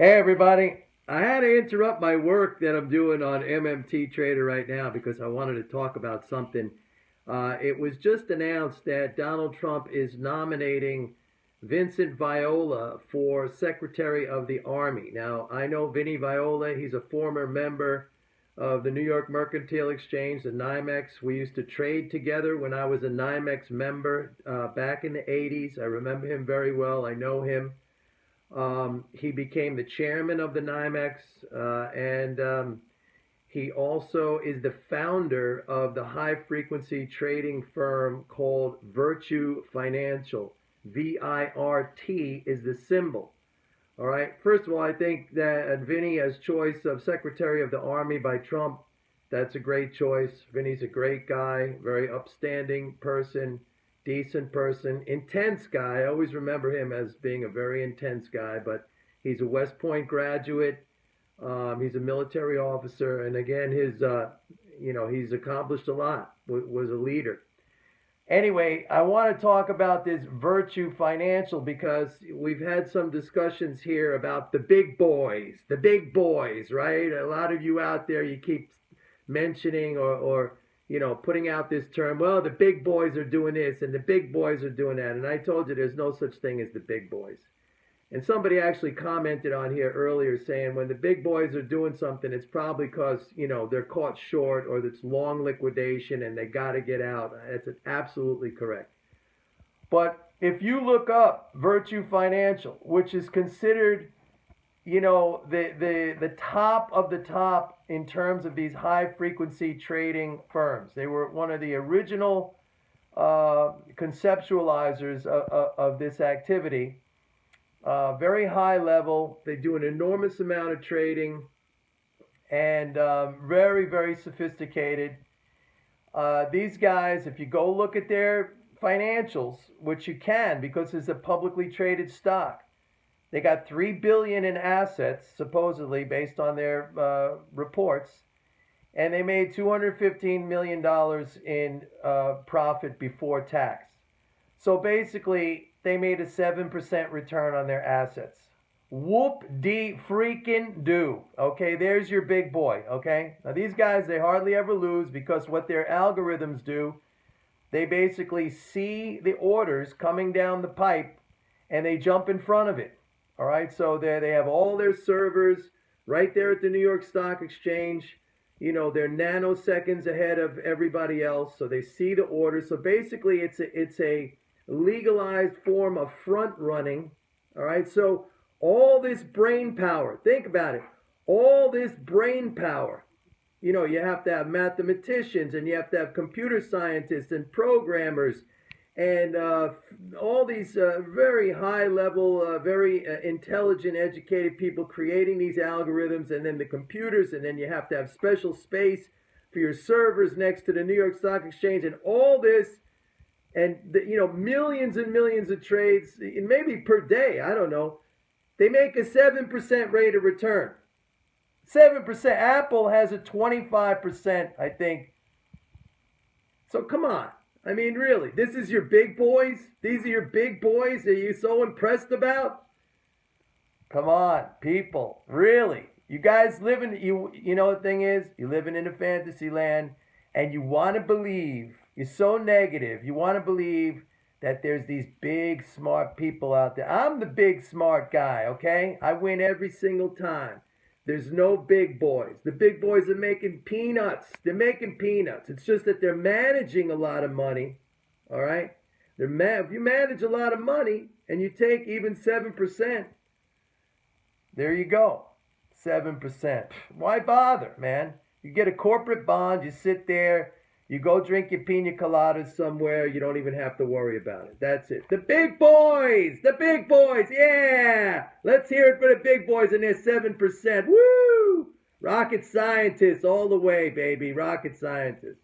Hey everybody, I had to interrupt my work that I'm doing on MMT Trader right now because I wanted to talk about something. It was just announced that Donald Trump is nominating Vincent Viola for Secretary of the Army. Now, I know Vinny Viola, he's a former member of the New York Mercantile Exchange, the NYMEX. We used to trade together when I was a NYMEX member back in the 80s. I remember him very well. I know him. He became the chairman of the NYMEX, and he also is the founder of the high frequency trading firm called Virtu Financial. VIRT is the symbol. All right. First of all, I think that Vinny, as choice of Secretary of the Army by Trump, that's a great choice. Vinny's a great guy, very upstanding person, decent person, intense guy. I always remember him as being a very intense guy, but he's a West Point graduate. He's a military officer, and again, he's accomplished a lot. Was a leader. Anyway, I want to talk about this Virtu Financial because we've had some discussions here about the big boys, right? A lot of you out there, you keep mentioning or putting out this term, well, the big boys are doing this and the big boys are doing that. And I told you there's no such thing as the big boys. And somebody actually commented on here earlier saying when the big boys are doing something, it's probably because, they're caught short or it's long liquidation and they got to get out. That's absolutely correct. But if you look up Virtu Financial, which is considered, the top of the top in terms of these high frequency trading firms. They were one of the original conceptualizers of this activity. Very high level. They do an enormous amount of trading and very, very sophisticated. These guys, if you go look at their financials, which you can because it's a publicly traded stock, they got $3 billion in assets, supposedly, based on their reports, and they made $215 million in profit before tax. So basically, they made a 7% return on their assets. Whoop-de-freakin' do. Okay, there's your big boy, okay? Now, these guys, they hardly ever lose because what their algorithms do, they basically see the orders coming down the pipe, and they jump in front of it. All right, so they have all their servers right there at the New York Stock Exchange. They're nanoseconds ahead of everybody else, so they see the orders. So basically, it's a legalized form of front running. All right, so all this brain power, think about it, all this brain power. You have to have mathematicians and you have to have computer scientists and programmers and all these very high level, very intelligent, educated people creating these algorithms, and then the computers, and then you have to have special space for your servers next to the New York Stock Exchange, and all this, and millions and millions of trades, maybe per day, I don't know. They make a 7% rate of return. 7%. Apple has a 25%, I think. So come on. I mean, really, this is your big boys? These are your big boys that you're so impressed about? Come on, people. Really. You guys you know the thing is, you're living in a fantasy land and you want to believe, you're so negative, you want to believe that there's these big smart people out there. I'm the big smart guy, okay? I win every single time. There's no big boys. The big boys are making peanuts. They're making peanuts. It's just that they're managing a lot of money. All right? If you manage a lot of money and you take even 7%, there you go. 7%. Why bother, man? You get a corporate bond, you sit there, you go drink your pina coladas somewhere, you don't even have to worry about it. That's it. The big boys! The big boys! Yeah! Let's hear it for the big boys and their 7%. Woo! Rocket scientists all the way, baby. Rocket scientists.